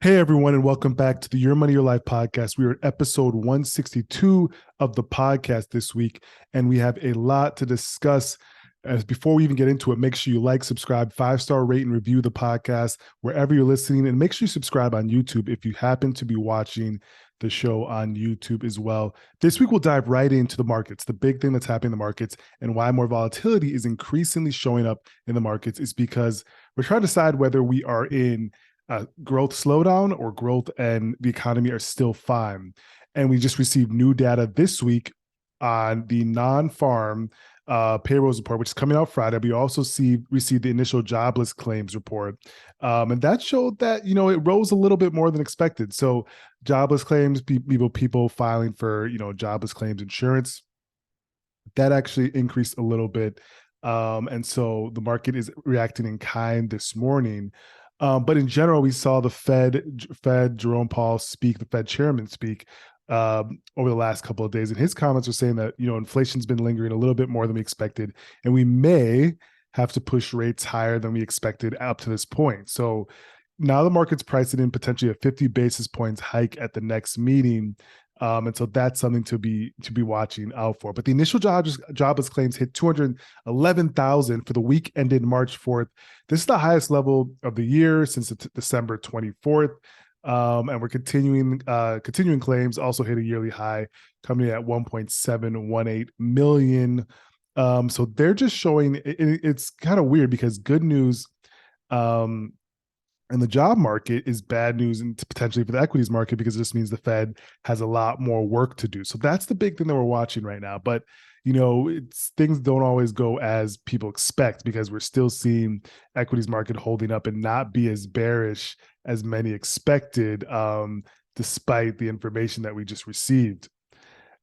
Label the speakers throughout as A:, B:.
A: Hey everyone, and welcome back to the Your Money Your Life podcast. We are at episode 162 of the podcast this week, and we have a lot to discuss. As before we even get into it, make sure you like, subscribe, 5-star rate, and review the podcast wherever you're listening, and make sure you subscribe on YouTube if you happen to be watching the show on YouTube as well. This week we'll dive right into the markets. The big thing that's happening in the markets and why more volatility is increasingly showing up in the markets is because we're trying to decide whether we are in growth slowdown or growth and the economy are still fine. And we just received new data this week on the non-farm payrolls report, which is coming out Friday. We also received the initial jobless claims report, and that showed that it rose a little bit more than expected. So jobless claims, people filing for jobless claims insurance, that actually increased a little bit, and so the market is reacting in kind this morning. But in general, we saw the Fed Jerome Powell speak, the Fed chairman speak over the last couple of days, and his comments were saying that inflation's been lingering a little bit more than we expected, and we may have to push rates higher than we expected up to this point. So now the market's pricing in potentially a 50 basis points hike at the next meeting. And so that's something to be watching out for. But the initial jobless claims hit 211,000 for the week ended March 4th. This is the highest level of the year since December 24th. And we're continuing claims also hit a yearly high, coming in at 1.718 million. So they're just showing it's kind of weird because good news and the job market is bad news and potentially for the equities market because it just means the Fed has a lot more work to do. So that's the big thing that we're watching right now. But things don't always go as people expect because we're still seeing equities market holding up and not be as bearish as many expected, despite the information that we just received.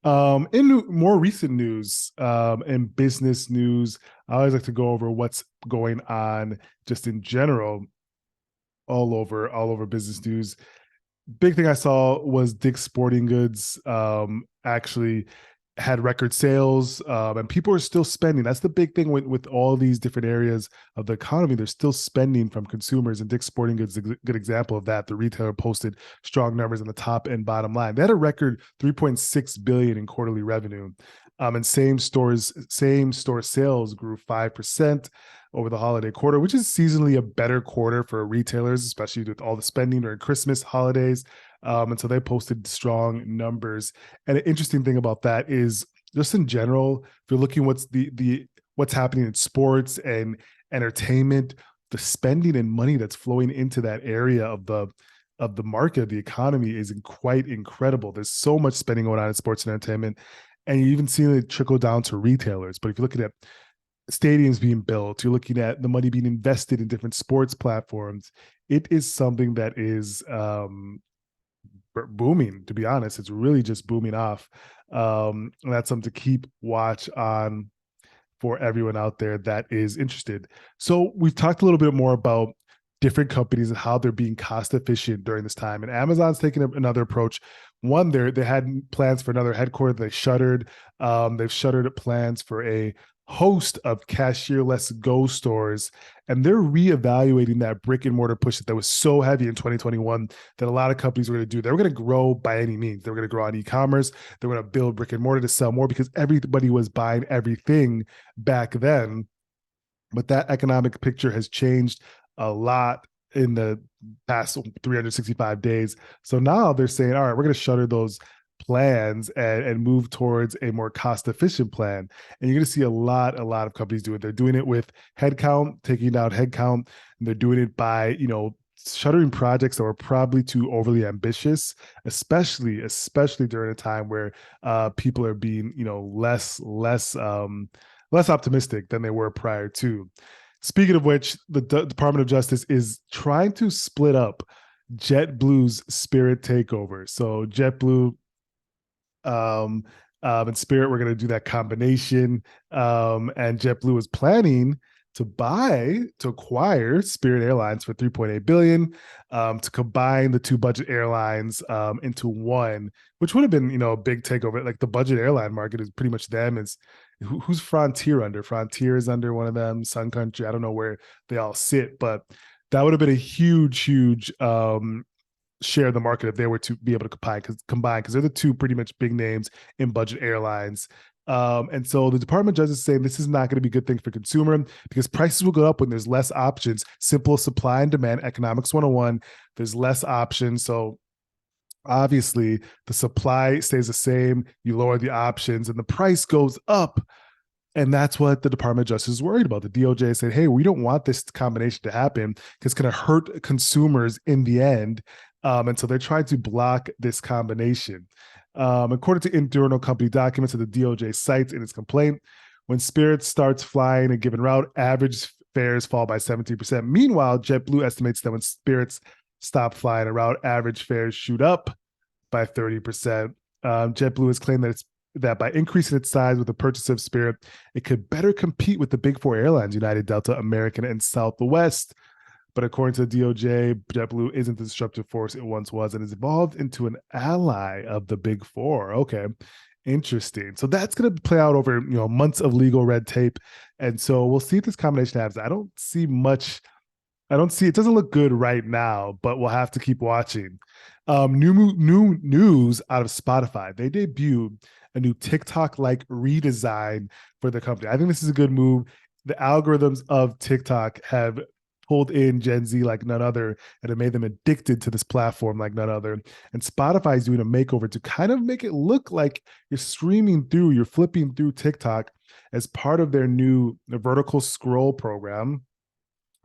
A: In more recent news, and business news, I always like to go over what's going on just in general all over business news. Big thing I saw was Dick's Sporting Goods actually had record sales, and people are still spending. That's the big thing with all these different areas of the economy. They're still spending from consumers, and Dick's Sporting Goods is a good example of that. The retailer posted strong numbers on the top and bottom line. They had a record 3.6 billion in quarterly revenue, and same store sales grew 5% over the holiday quarter, which is seasonally a better quarter for retailers, especially with all the spending during Christmas holidays. And so they posted strong numbers. And an interesting thing about that is just in general, if you're looking what's happening in sports and entertainment, the spending and money that's flowing into that area of the market, the economy is quite incredible. There's so much spending going on in sports and entertainment, and you even seeing it trickle down to retailers. But if you're looking at stadiums being built, you're looking at the money being invested in different sports platforms, it is something that is booming. To be honest, it's really just booming off, and that's something to keep watch on for everyone out there that is interested. So we've talked a little bit more about different companies and how they're being cost efficient during this time, and Amazon's taking another approach. One, they had plans for another headquarter. They shuttered. They've shuttered plans for a host of cashierless Go stores, and they're reevaluating that brick and mortar push that was so heavy in 2021 that a lot of companies were going to do. They were going to grow by any means. They were going to grow on e-commerce. They were going to build brick and mortar to sell more because everybody was buying everything back then. But that economic picture has changed a lot in the past 365 days. So now they're saying, all right, we're going to shutter those plans and move towards a more cost efficient plan. And you're going to see a lot of companies do it. They're doing it with headcount, taking down headcount, and they're doing it by, shuttering projects that were probably too overly ambitious, especially during a time where people are being, less optimistic than they were prior to. Speaking of which, the Department of Justice is trying to split up JetBlue's Spirit takeover. So JetBlue and Spirit, we're going to do that combination. And JetBlue is planning to acquire Spirit Airlines for 3.8 billion, to combine the two budget airlines into one, which would have been, a big takeover. Like the budget airline market is pretty much them. Is who's Frontier under? Frontier is under one of them. Sun Country. I don't know where they all sit, but that would have been a huge share the market if they were to be able to combine because they're the two pretty much big names in budget airlines. And so the Department of Justice is saying this is not going to be a good thing for consumer because prices will go up when there's less options. Simple supply and demand, economics 101. There's less options. So obviously the supply stays the same. You lower the options and the price goes up. And that's what the Department of Justice is worried about. The DOJ said, hey, we don't want this combination to happen because it's going to hurt consumers in the end. And so they're trying to block this combination. According to internal company documents that the DOJ cites in its complaint, when Spirit starts flying a given route, average fares fall by 17%. Meanwhile, JetBlue estimates that when Spirits stop flying a route, average fares shoot up by 30%. JetBlue has claimed that by increasing its size with the purchase of Spirit, it could better compete with the big four airlines, United, Delta, American, and Southwest. But according to the DOJ, JetBlue isn't the disruptive force it once was and has evolved into an ally of the big four. Okay, interesting. So that's going to play out over months of legal red tape. And so we'll see if this combination happens. I don't see it doesn't look good right now, but we'll have to keep watching. New news out of Spotify. They debuted a new TikTok-like redesign for the company. I think this is a good move. The algorithms of TikTok have pulled in Gen Z like none other and have made them addicted to this platform like none other. And Spotify is doing a makeover to kind of make it look like you're flipping through TikTok as part of their new vertical scroll program.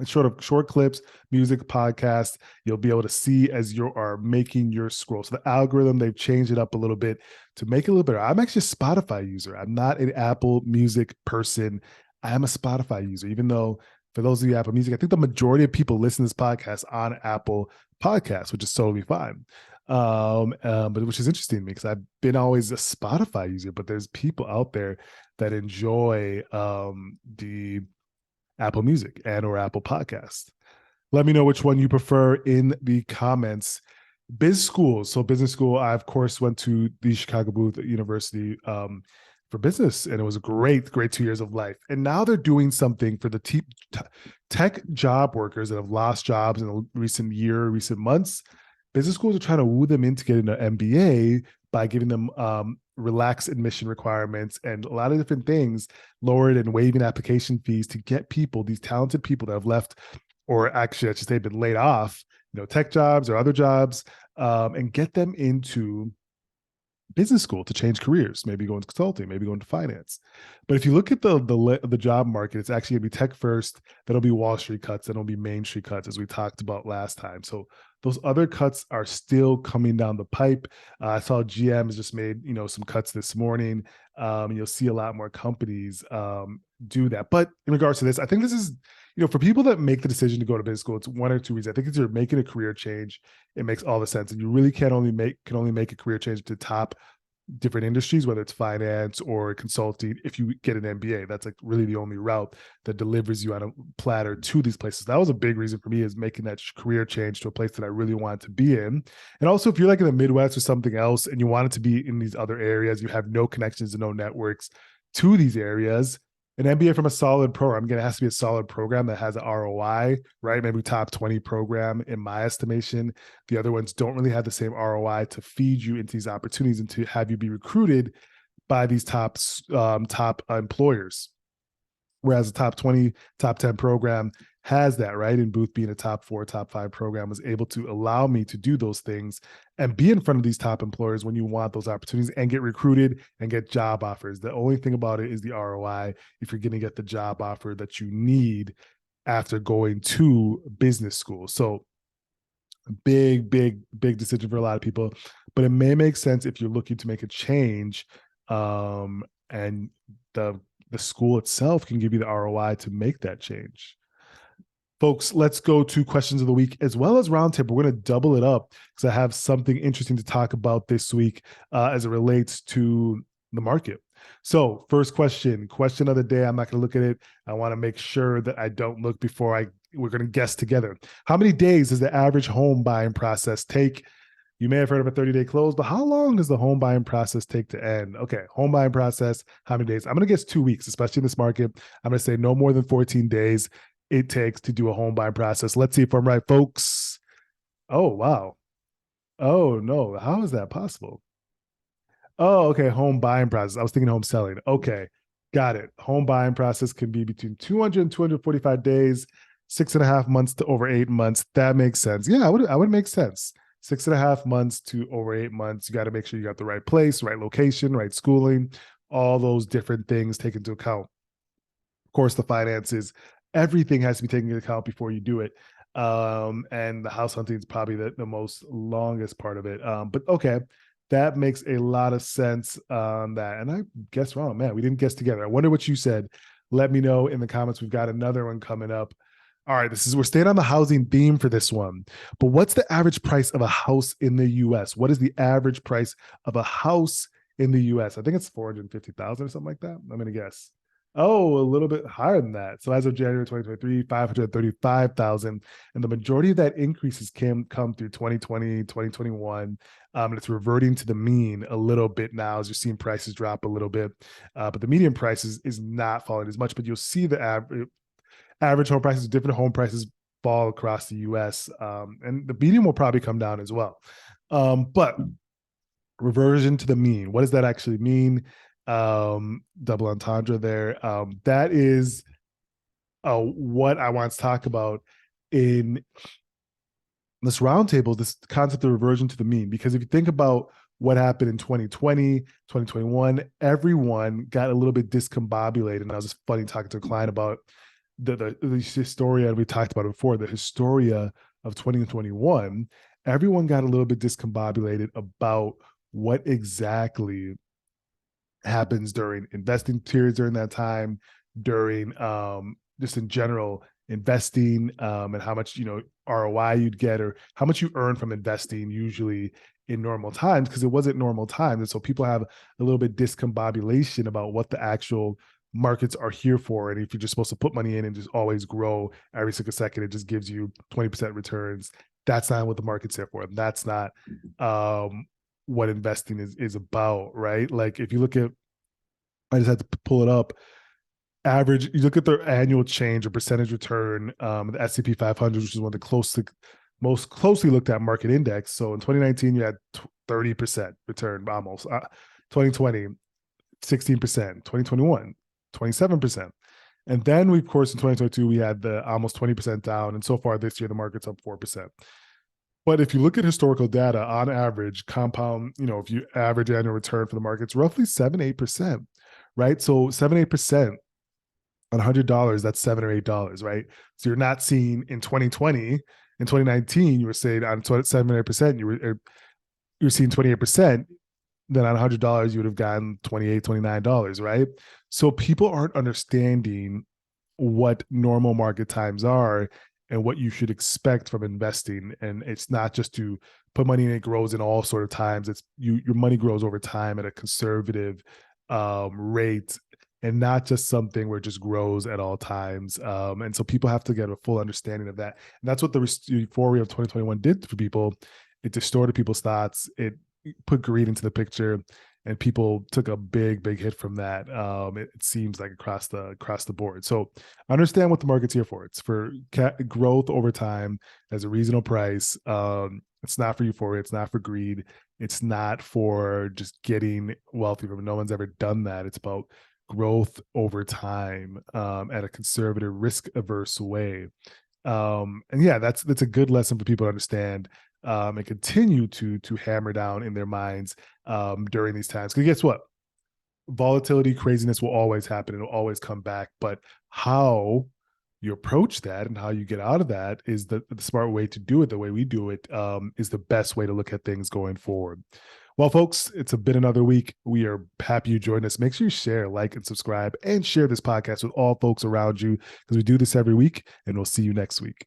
A: Short clips, music, podcasts, you'll be able to see as you are making your scroll. So the algorithm, they've changed it up a little bit to make it a little better. I'm actually a Spotify user. I'm not an Apple Music person. I am a Spotify user, even though for those of you Apple Music, I think the majority of people listen to this podcast on Apple Podcasts, which is totally fine. But which is interesting to me because I've been always a Spotify user, but there's people out there that enjoy the Apple Music and or Apple Podcast. Let me know which one you prefer in the comments. Biz schools. So business school, I of course went to the Chicago Booth University for business, and it was a great 2 years of life. And now they're doing something for the tech job workers that have lost jobs in the recent months. Business schools are trying to woo them into getting an MBA by giving them relaxed admission requirements and a lot of different things, lowered and waiving application fees to get people, these talented people that have left, or actually I should say been laid off, tech jobs or other jobs, and get them into business school to change careers, maybe go into consulting, maybe go into finance. But if you look at the job market, it's actually going to be tech first, that'll be Wall Street cuts, that'll be Main Street cuts, as we talked about last time. So those other cuts are still coming down the pipe. I saw GM has just made some cuts this morning. You'll see a lot more companies do that. But in regards to this, I think this is for people that make the decision to go to business school, it's one or two reasons. I think it's you're making a career change. It makes all the sense, and you really can only make a career change to top different industries, whether it's finance or consulting. If you get an MBA, that's like really the only route that delivers you on a platter to these places. That was a big reason for me, is making that career change to a place that I really wanted to be in. And also, if you're like in the Midwest or something else and you wanted to be in these other areas, you have no connections and no networks to these areas, an MBA from a solid program, again, it has to be a solid program that has an ROI, right? Maybe top 20 program in my estimation. The other ones don't really have the same ROI to feed you into these opportunities and to have you be recruited by these top employers. Whereas the top 20, top 10 program has that, right? And Booth being a top 4, top 5 program was able to allow me to do those things and be in front of these top employers when you want those opportunities and get recruited and get job offers. The only thing about it is the ROI if you're going to get the job offer that you need after going to business school. So big decision for a lot of people, but it may make sense if you're looking to make a change, and the school itself can give you the ROI to make that change. Folks, let's go to questions of the week as well as roundtable. We're going to double it up because I have something interesting to talk about this week as it relates to the market. So first question of the day. I'm not going to look at it. I want to make sure that I don't look before we're going to guess together. How many days does the average home buying process take? You may have heard of a 30-day close, but how long does the home buying process take to end? Okay, home buying process, how many days? I'm going to guess 2 weeks, especially in this market. I'm going to say no more than 14 days it takes to do a home buying process. Let's see if I'm right, folks. Oh, wow. Oh no, how is that possible? Oh, okay. Home buying process. I was thinking home selling. Okay. Got it. Home buying process can be between 200 and 245 days, 6.5 months to over 8 months. That makes sense. Yeah, I would make sense. 6.5 months to over 8 months. You got to make sure you got the right place, right location, right schooling, all those different things taken into account. Of course, the finances, everything has to be taken into account before you do it. And the house hunting is probably the most longest part of it. But okay, that makes a lot of sense on that. And I guess wrong, man. We didn't guess together. I wonder what you said. Let me know in the comments. We've got another one coming up. All right, we're staying on the housing theme for this one. But what's the average price of a house in the US? What is the average price of a house in the US? I think it's 450,000 or something like that. I'm gonna guess. Oh, a little bit higher than that. So as of January 2023, 535,000. And the majority of that increases come through 2020, 2021. And it's reverting to the mean a little bit now as you're seeing prices drop a little bit. But the median price is not falling as much, but you'll see the average home prices, different home prices fall across the US. And the median will probably come down as well. But reversion to the mean, what does that actually mean? Double entendre there. That is what I want to talk about in this roundtable, this concept of reversion to the mean. Because if you think about what happened in 2020, 2021, everyone got a little bit discombobulated. And I was just funny talking to a client about the Historia, we talked about it before, the Historia of 2021. Everyone got a little bit discombobulated about what exactly happens during investing periods during that time, during just in general investing, and how much ROI you'd get or how much you earn from investing usually in normal times, because it wasn't normal times. And so people have a little bit discombobulation about what the actual markets are here for. And if you're just supposed to put money in and just always grow every single second, it just gives you 20% returns. That's not what the market's here for. That's not what investing is about, right? Like if you look at, I just had to pull it up. Average, you look at their annual change or percentage return, the S&P 500, which is one of the most closely looked at market index. So in 2019, you had 30% return almost. 2020, 16%. 2021, 27%. And then we, of course, in 2022, we had the almost 20% down. And so far this year, the market's up 4%. But if you look at historical data, on average, compound, if you average annual return for the market, it's roughly 7-8%, right? So 7-8% on $100, that's $7 or $8, right? So you're not seeing in 2020, in 2019, you were saying on 7-8%, you're seeing 28%. Then on $100, you would have gotten $28, $29, right? So people aren't understanding what normal market times are and what you should expect from investing. And it's not just to put money in, it grows in all sort of times. It's your money grows over time at a conservative rate, and not just something where it just grows at all times. And so people have to get a full understanding of that. And that's what the euphoria of 2021 did for people. It distorted people's thoughts. It put greed into the picture, and people took a big hit from that. It seems like across the board. So understand what the market's here for. It's for growth over time as a reasonable price. It's not for euphoria. It's not for greed. It's not for just getting wealthy from it. No one's ever done that. It's about growth over time, at a conservative, risk-averse way. And yeah, that's a good lesson for people to understand, and continue to hammer down in their minds during these times. Because guess what? Volatility, craziness will always happen. It'll always come back. But how you approach that and how you get out of that is the smart way to do it. The way we do it is the best way to look at things going forward. Well, folks, it's been another week. We are happy you joined us. Make sure you share, like, and subscribe, and share this podcast with all folks around you, because we do this every week, and we'll see you next week.